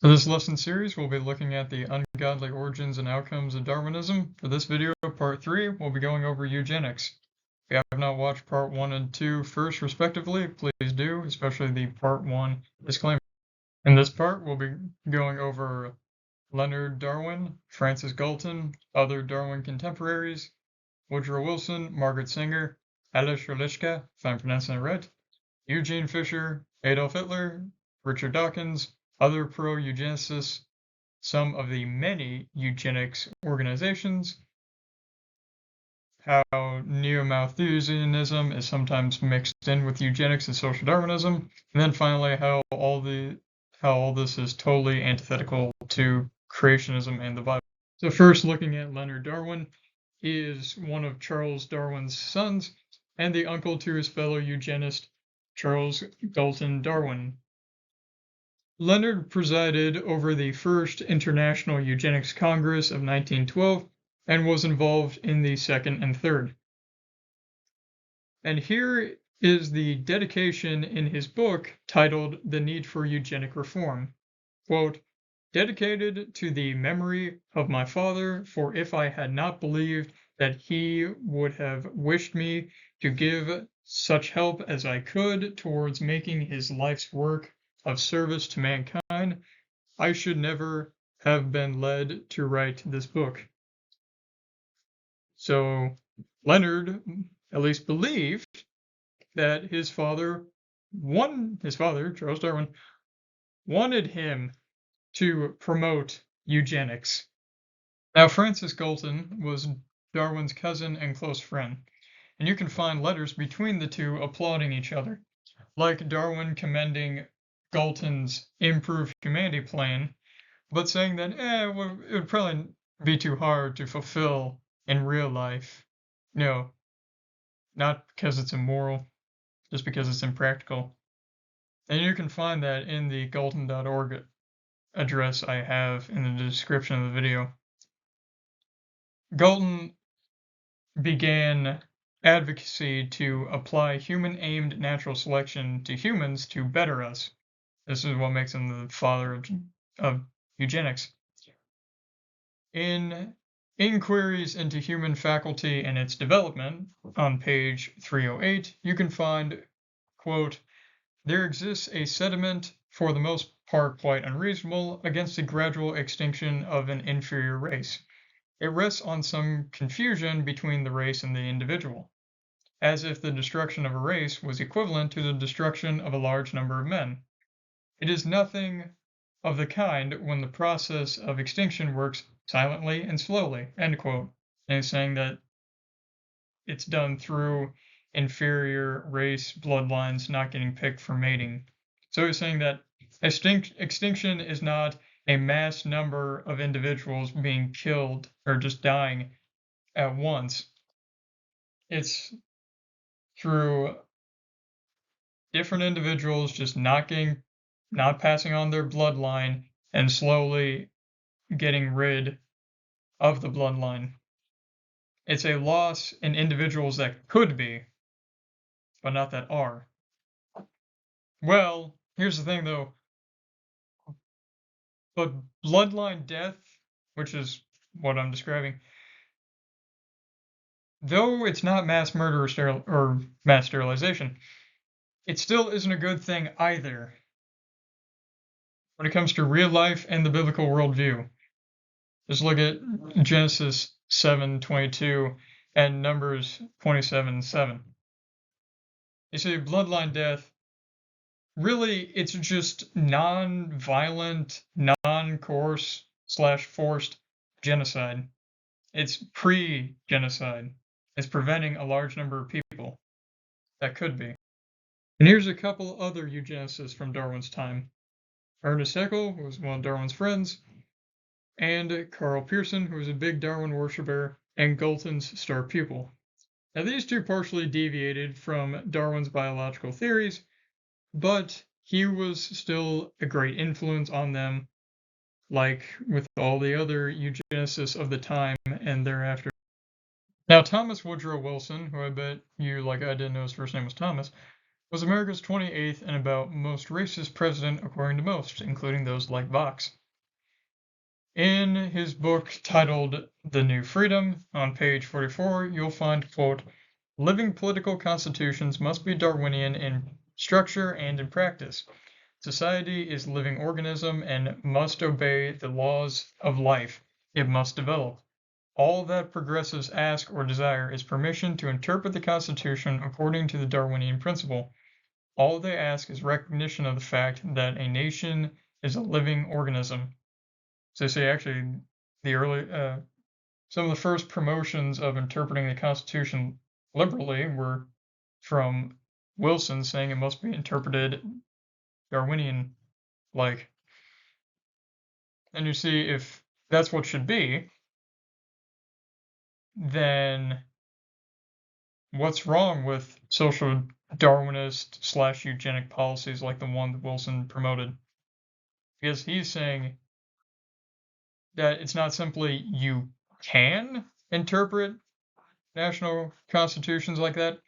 For this lesson series, we'll be looking at the ungodly origins and outcomes of Darwinism. For this video, part 3, we'll be going over eugenics. If you have not watched part 1 and 2 first, respectively, please do, especially the part 1 disclaimer. In this part, we'll be going over Leonard Darwin, Francis Galton, other Darwin contemporaries, Woodrow Wilson, Margaret Sanger, Alois Ehrlichka, if I'm pronouncing it right, Eugene Fisher, Adolf Hitler, Richard Dawkins, other pro-eugenicists, some of the many eugenics organizations, how neo-Malthusianism is sometimes mixed in with eugenics and social Darwinism, and then finally how all this is totally antithetical to creationism and the Bible. So first, looking at Leonard Darwin, he is one of Charles Darwin's sons and the uncle to his fellow eugenist Charles Galton Darwin. Leonard presided over the First International Eugenics Congress of 1912 and was involved in the second and third. And here is the dedication in his book titled The Need for Eugenic Reform. Quote, "Dedicated to the memory of my father, for if I had not believed that he would have wished me to give such help as I could towards making his life's work of service to mankind, I should never have been led to write this book." So Leonard at least believed that his father, Charles Darwin, wanted him to promote eugenics. Now, Francis Galton was Darwin's cousin and close friend, and you can find letters between the two applauding each other, like Darwin commending Galton's improved humanity plan, but saying that it would probably be too hard to fulfill in real life. No, not because it's immoral, just because it's impractical. And you can find that in the galton.org address I have in the description of the video. Galton began advocacy to apply human-aimed natural selection to humans to better us. This is what makes him the father of eugenics. In Inquiries into Human Faculty and Its Development, on page 308, you can find, quote, "There exists a sentiment, for the most part quite unreasonable, against the gradual extinction of an inferior race. It rests on some confusion between the race and the individual, as if the destruction of a race was equivalent to the destruction of a large number of men. It is nothing of the kind when the process of extinction works silently and slowly," end quote. And he's saying that it's done through inferior race bloodlines not getting picked for mating. So he's saying that extinction is not a mass number of individuals being killed or just dying at once. It's through different individuals just not passing on their bloodline and slowly getting rid of the bloodline. It's a loss in individuals that could be, but not that are. Well, here's the thing though. But bloodline death, which is what I'm describing, though it's not mass murder or mass sterilization, it still isn't a good thing either when it comes to real life and the biblical worldview. Just look at Genesis 7:22 and Numbers 27:7. You see, bloodline death, really, it's just non-violent, non-coerce / forced genocide. It's pre-genocide. It's preventing a large number of people that could be. And here's a couple other eugenicists from Darwin's time. Ernest Haeckel, who was one of Darwin's friends, and Carl Pearson, who was a big Darwin worshipper and Galton's star pupil. Now, these two partially deviated from Darwin's biological theories, but he was still a great influence on them, like with all the other eugenicists of the time and thereafter. Now, Thomas Woodrow Wilson, who I bet you, like I didn't know his first name was Thomas, was America's 28th and about most racist president according to most, including those like Vox. In his book titled The New Freedom, on page 44, you'll find, quote, living political constitutions must be Darwinian in structure and in practice. Society is a living organism and must obey the laws of life. It must develop. All that progressives ask or desire is permission to interpret the Constitution according to the Darwinian principle. All they ask is recognition of the fact that a nation is a living organism. So they say actually some of the first promotions of interpreting the Constitution liberally were from Wilson saying it must be interpreted Darwinian-like. And you see, if that's what should be, then what's wrong with social Darwinist / eugenic policies like the one that Wilson promoted? Because he's saying that it's not simply you can interpret national constitutions like that,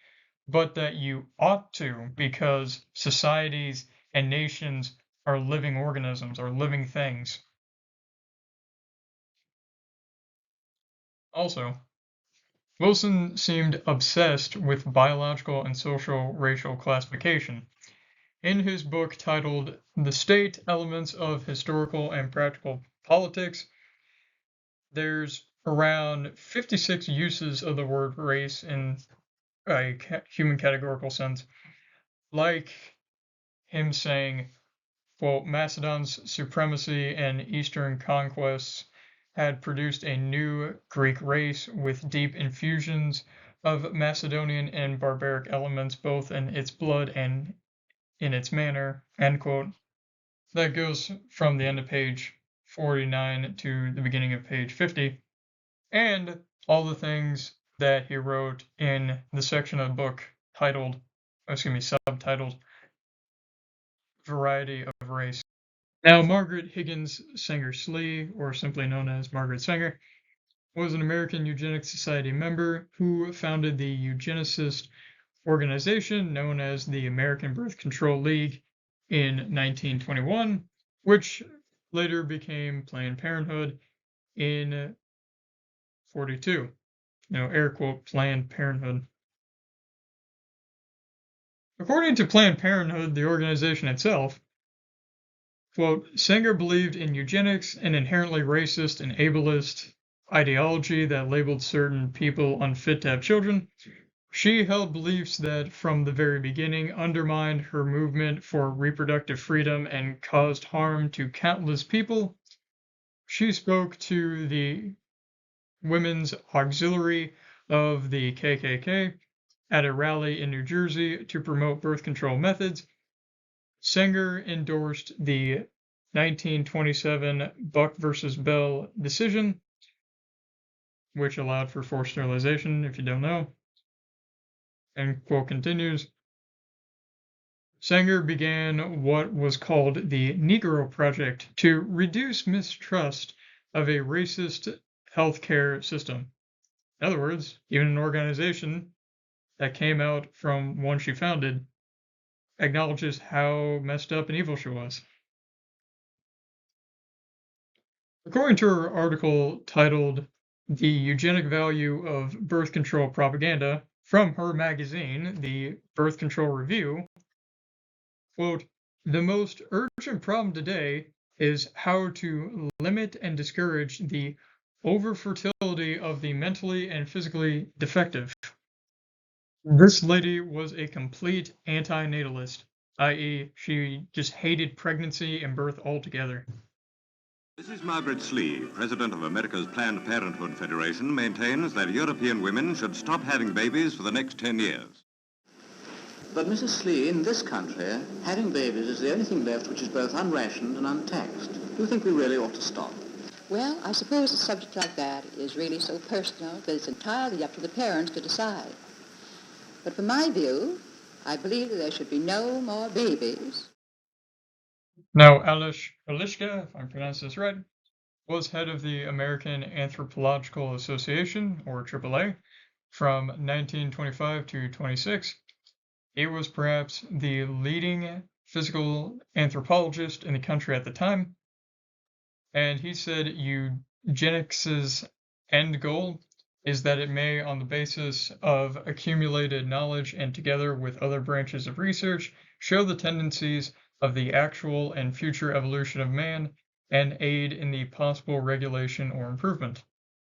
but that you ought to, because societies and nations are living organisms, are living things. Also, Wilson seemed obsessed with biological and social racial classification. In his book titled The State, Elements of Historical and Practical Politics, there's around 56 uses of the word race in a human categorical sense, like him saying, quote, Macedon's supremacy and Eastern conquests had produced a new Greek race with deep infusions of Macedonian and barbaric elements both in its blood and in its manner, end quote. That goes from the end of page 49 to the beginning of page 50, and all the things that he wrote in the section of the book subtitled Variety of Race. Now, Margaret Higgins Sanger Slee, or simply known as Margaret Sanger, was an American Eugenics Society member who founded the eugenicist organization known as the American Birth Control League in 1921, which later became Planned Parenthood in 42. Air quote, Planned Parenthood. According to Planned Parenthood, the organization itself, quote, Sanger believed in eugenics, an inherently racist and ableist ideology that labeled certain people unfit to have children. She held beliefs that, from the very beginning, undermined her movement for reproductive freedom and caused harm to countless people. She spoke to the Women's Auxiliary of the KKK at a rally in New Jersey to promote birth control methods. Sanger endorsed the 1927 Buck versus Bell decision, which allowed for forced sterilization, if you don't know. And quote continues, Sanger began what was called the Negro Project to reduce mistrust of a racist healthcare system. In other words, even an organization that came out from one she founded acknowledges how messed up and evil she was. According to her article titled The Eugenic Value of Birth Control Propaganda from her magazine, the Birth Control Review, quote, the most urgent problem today is how to limit and discourage the overfertility of the mentally and physically defective. This lady was a complete anti-natalist, i.e., she just hated pregnancy and birth altogether. This is Margaret Slee, president of America's Planned Parenthood Federation, maintains that European women should stop having babies for the next 10 years. But, Mrs. Slee, in this country, having babies is the only thing left which is both unrationed and untaxed. Do you think we really ought to stop? Well, I suppose a subject like that is really so personal that it's entirely up to the parents to decide. But from my view, I believe that there should be no more babies. Now, Alish Alishka, if I'm pronouncing this right, was head of the American Anthropological Association, or AAA, from 1925 to 26. He was perhaps the leading physical anthropologist in the country at the time, and he said eugenics' end goal is that it may, on the basis of accumulated knowledge and together with other branches of research, show the tendencies of the actual and future evolution of man and aid in the possible regulation or improvement.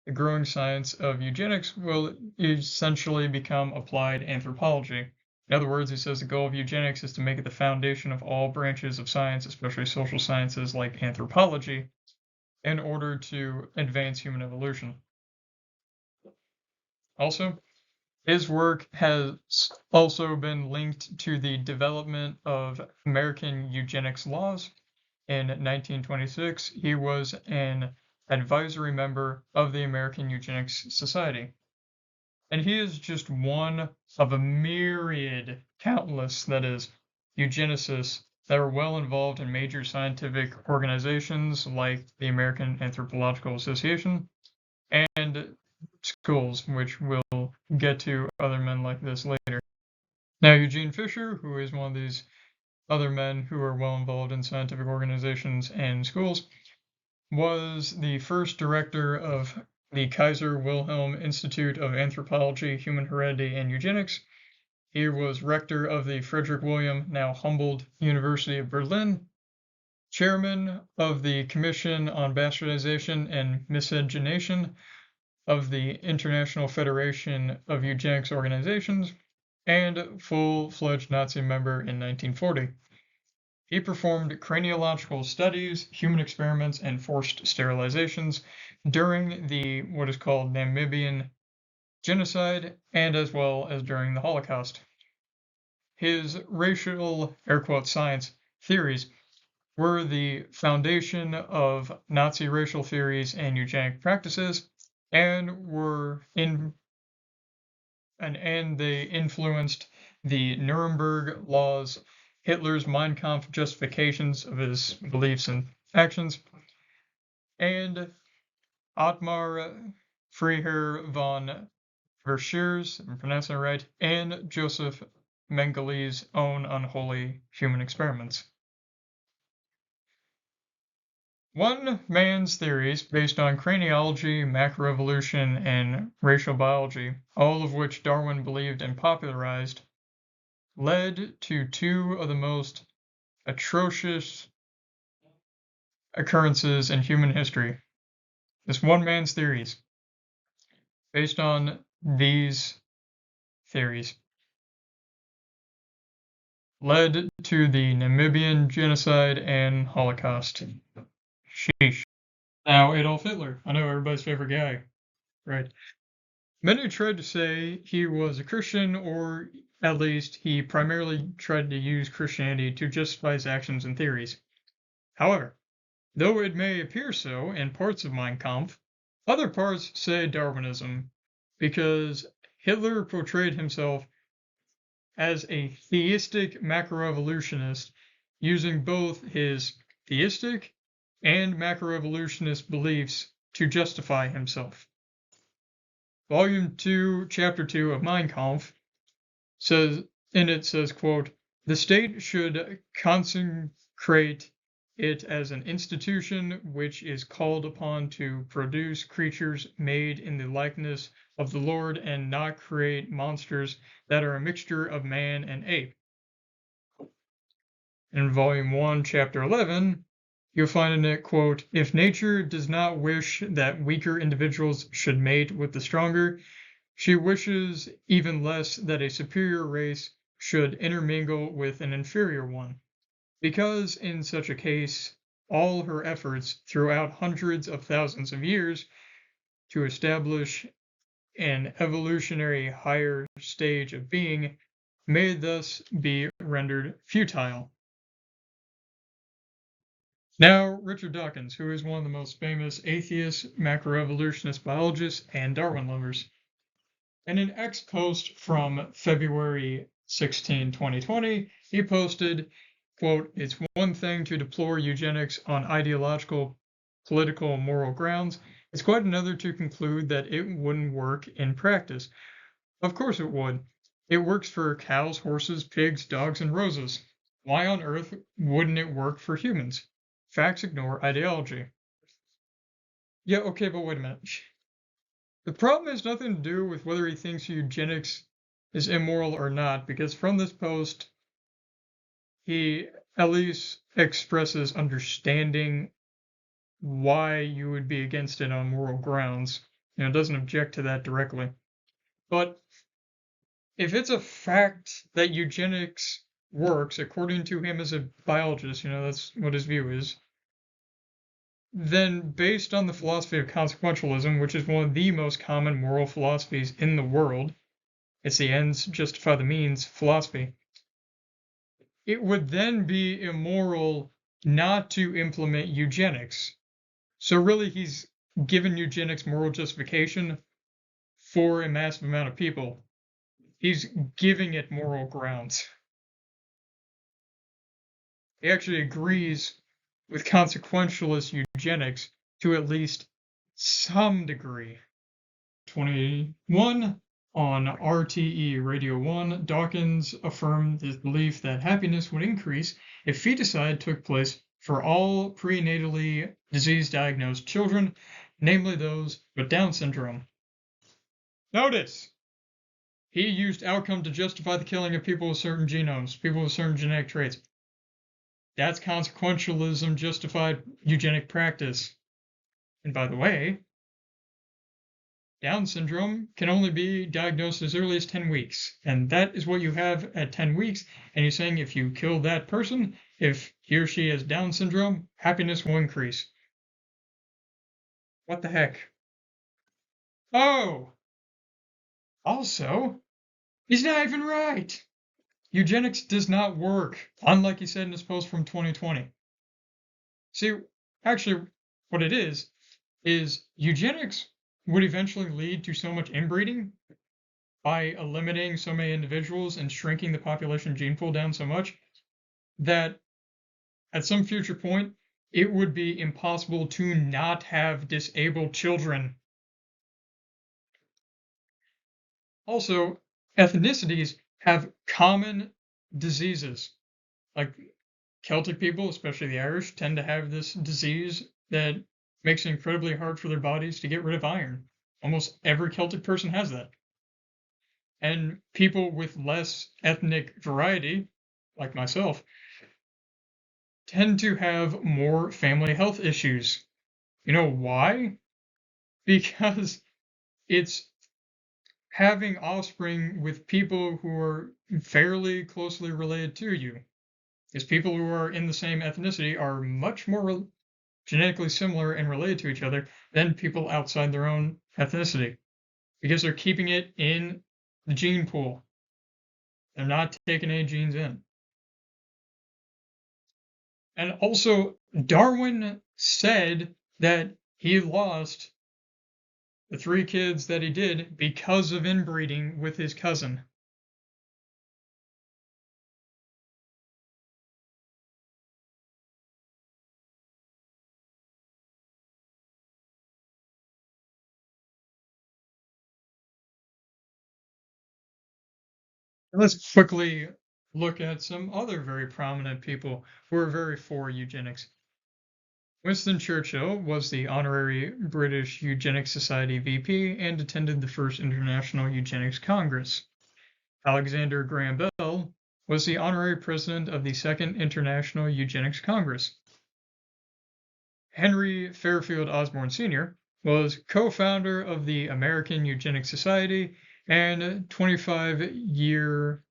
The growing science of eugenics will essentially become applied anthropology. In other words, he says the goal of eugenics is to make it the foundation of all branches of science, especially social sciences like anthropology, in order to advance human evolution. Also, his work has also been linked to the development of American eugenics laws. In 1926, he was an advisory member of the American Eugenics Society. And he is just one of a myriad, countless, that is, eugenicists that are well involved in major scientific organizations like the American Anthropological Association and schools, which we'll get to other men like this later. Now, Eugene Fisher, who is one of these other men who are well involved in scientific organizations and schools, was the first director of the Kaiser Wilhelm Institute of Anthropology, Human Heredity, and Eugenics. He was rector of the Frederick William, now Humboldt University of Berlin, chairman of the Commission on Bastardization and Miscegenation of the International Federation of Eugenics Organizations, and full-fledged Nazi member in 1940. He performed craniological studies, human experiments, and forced sterilizations during the what is called Namibian genocide and as well as during the Holocaust. His racial, air quote, science theories were the foundation of Nazi racial theories and eugenic practices and they influenced the Nuremberg laws, Hitler's Mein Kampf justifications of his beliefs and actions, and Ottmar Freiherr von Verschuur's, I'm pronouncing it right, and Joseph Mengele's own unholy human experiments. One man's theories, based on craniology, macroevolution, and racial biology, all of which Darwin believed and popularized, led to two of the most atrocious occurrences in human history. This one man's theories, based on these theories, led to the Namibian genocide and Holocaust. Sheesh. Now, Adolf Hitler, I know everybody's favorite guy, right? Many tried to say he was a Christian, or at least he primarily tried to use Christianity to justify his actions and theories. However, though it may appear so in parts of Mein Kampf, other parts say Darwinism, because Hitler portrayed himself as a theistic macroevolutionist, using both his theistic and macroevolutionist beliefs to justify himself. Volume 2, Chapter 2 of Mein Kampf says, quote, "The state should consecrate it as an institution which is called upon to produce creatures made in the likeness of the Lord and not create monsters that are a mixture of man and ape." In Volume 1, Chapter 11, you'll find in it, quote, "If nature does not wish that weaker individuals should mate with the stronger, she wishes even less that a superior race should intermingle with an inferior one, because in such a case all her efforts throughout hundreds of thousands of years to establish an evolutionary higher stage of being may thus be rendered futile." Now, Richard Dawkins, who is one of the most famous atheist macroevolutionist biologists and Darwin lovers. In an ex-post from February 16, 2020, he posted, quote, "It's one thing to deplore eugenics on ideological, political, and moral grounds. It's quite another to conclude that it wouldn't work in practice. Of course it would. It works for cows, horses, pigs, dogs, and roses. Why on earth wouldn't it work for humans? Facts ignore ideology. Yeah, okay, but wait a minute. The problem has nothing to do with whether he thinks eugenics is immoral or not, because from this post, he at least expresses understanding why you would be against it on moral grounds. Doesn't object to that directly. But if it's a fact that eugenics works according to him as a biologist, that's what his view is, then based on the philosophy of consequentialism, which is one of the most common moral philosophies in the world, it's the ends justify the means philosophy, it would then be immoral not to implement eugenics. So really he's given eugenics moral justification for a massive amount of people. He's giving it moral grounds. He actually agrees with consequentialist eugenics to at least some degree. 21 on RTE Radio 1, Dawkins affirmed his belief that happiness would increase if feticide took place for all prenatally disease-diagnosed children, namely those with Down syndrome. Notice, he used outcome to justify the killing of people with certain genomes, people with certain genetic traits. That's consequentialism justified eugenic practice. And by the way, Down syndrome can only be diagnosed as early as 10 weeks. And that is what you have at 10 weeks. And you're saying if you kill that person, if he or she has Down syndrome, happiness will increase. What the heck? Oh! Also, he's not even right! Eugenics does not work, unlike he said in his post from 2020. See, actually, what it is eugenics would eventually lead to so much inbreeding by eliminating so many individuals and shrinking the population gene pool down so much that at some future point, it would be impossible to not have disabled children. Also, ethnicities have common diseases. Like Celtic people, especially the Irish, tend to have this disease that makes it incredibly hard for their bodies to get rid of iron. Almost every Celtic person has that. And people with less ethnic variety, like myself, tend to have more family health issues. You know why? Because it's having offspring with people who are fairly closely related to you. Because people who are in the same ethnicity are much more genetically similar and related to each other than people outside their own ethnicity. Because they're keeping it in the gene pool. They're not taking any genes in. And also, Darwin said that he lost the 3 kids that he did because of inbreeding with his cousin. Let's quickly look at some other very prominent people who are very for eugenics. Winston Churchill was the honorary British Eugenics Society VP and attended the first International Eugenics Congress. Alexander Graham Bell was the honorary president of the Second International Eugenics Congress. Henry Fairfield Osborn Sr. was co-founder of the American Eugenics Society and 25-year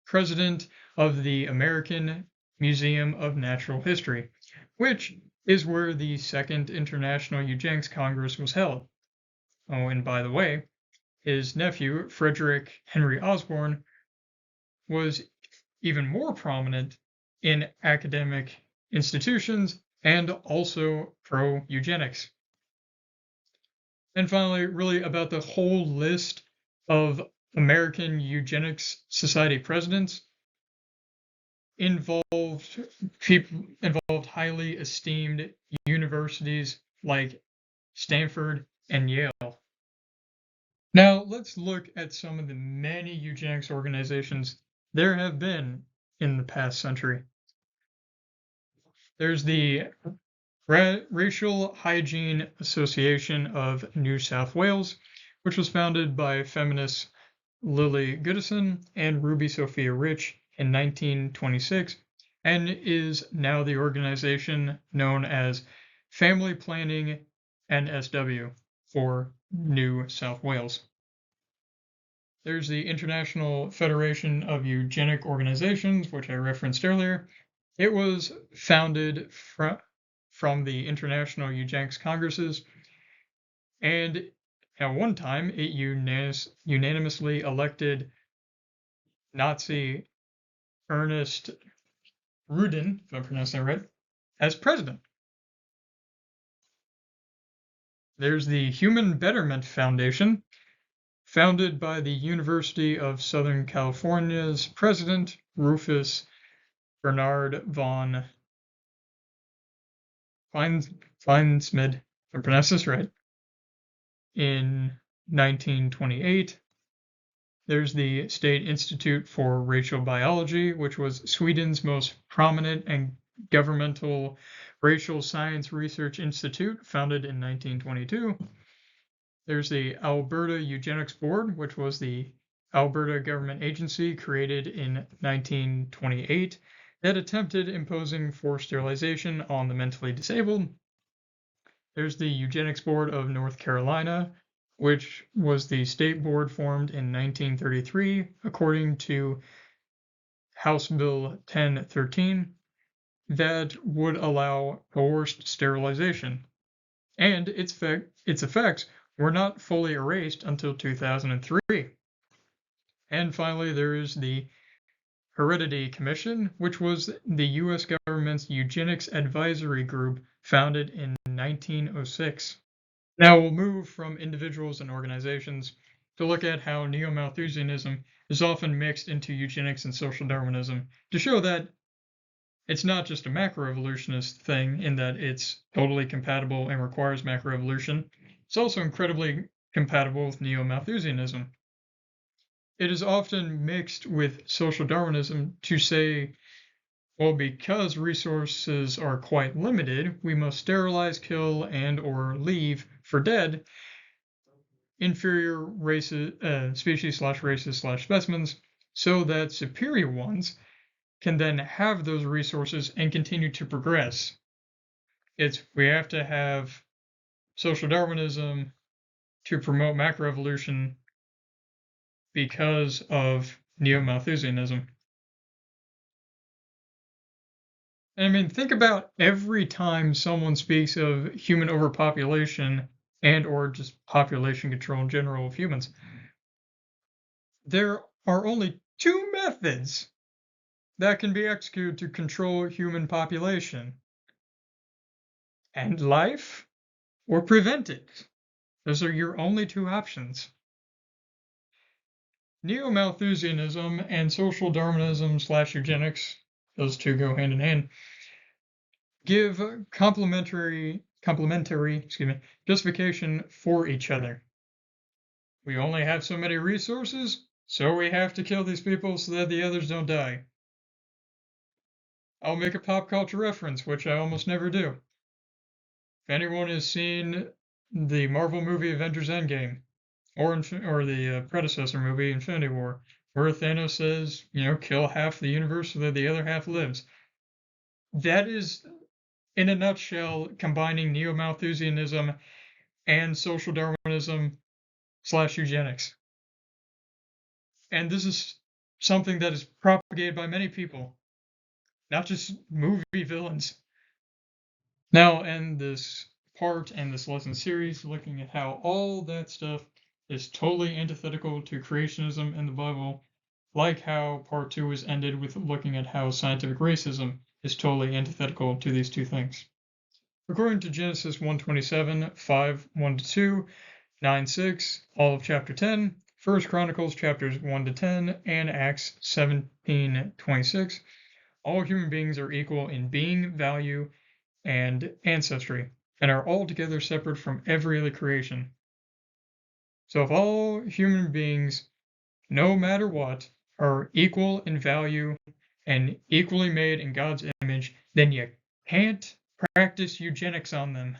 president of the American Museum of Natural History, which is where the Second International Eugenics Congress was held. Oh, and by the way, his nephew, Frederick Henry Osborn, was even more prominent in academic institutions and also pro-eugenics. And finally, really about the whole list of American Eugenics Society presidents involved highly esteemed universities like Stanford and Yale. Now, let's look at some of the many eugenics organizations there have been in the past century. There's the Racial Hygiene Association of New South Wales, which was founded by feminists Lily Goodison and Ruby Sophia Rich in 1926, and is now the organization known as Family Planning NSW for New South Wales. There's the International Federation of Eugenic Organizations, which I referenced earlier. It was founded from the International Eugenics Congresses, and at one time it unanimously elected Nazi Ernest Rudin, if I pronounced that right, as president. There's the Human Betterment Foundation, founded by the University of Southern California's president, Rufus Bernard von Feinsmid, if I pronounced this right, in 1928. There's the State Institute for Racial Biology, which was Sweden's most prominent and governmental racial science research institute, founded in 1922. There's the Alberta Eugenics Board, which was the Alberta government agency created in 1928 that attempted imposing forced sterilization on the mentally disabled. There's the Eugenics Board of North Carolina, which was the state board formed in 1933 according to House Bill 1013 that would allow coerced sterilization. And its effects were not fully erased until 2003. And finally, there is the Heredity Commission, which was the U.S. government's eugenics advisory group founded in 1906. Now we'll move from individuals and organizations to look at how neo-Malthusianism is often mixed into eugenics and social Darwinism to show that it's not just a macroevolutionist thing in that it's totally compatible and requires macroevolution. It's also incredibly compatible with neo-Malthusianism. It is often mixed with social Darwinism to say, well, because resources are quite limited, we must sterilize, kill, and or leave for dead inferior races, species/races/specimens, so that superior ones can then have those resources and continue to progress. We have to have social Darwinism to promote macroevolution because of neo-Malthusianism. And I mean, think about every time someone speaks of human overpopulation and or just population control in general of humans. There are only two methods that can be executed to control human population: end life or prevent it. Those are your only two options. Neo-Malthusianism and social Darwinism/eugenics, those two go hand in hand, give complementary justification for each other. We only have so many resources, so we have to kill these people so that the others don't die. I'll make a pop culture reference, which I almost never do. If anyone has seen the Marvel movie Avengers Endgame, or the predecessor movie Infinity War, where Thanos says, kill half the universe so that the other half lives. That is, in a nutshell, combining neo-Malthusianism and social Darwinism/eugenics. And this is something that is propagated by many people, not just movie villains. Now, in this part and this lesson series, looking at how all that stuff is totally antithetical to creationism in the Bible, like how part 2 was ended with looking at how scientific racism is totally antithetical to these two things. According to Genesis 1:27, 5:1-2, 9:6, all of chapter 10, 1 Chronicles chapters 1-10, and Acts 17:26, all human beings are equal in being, value, and ancestry, and are altogether separate from every other creation. So if all human beings, no matter what, are equal in value and equally made in God's image, then you can't practice eugenics on them.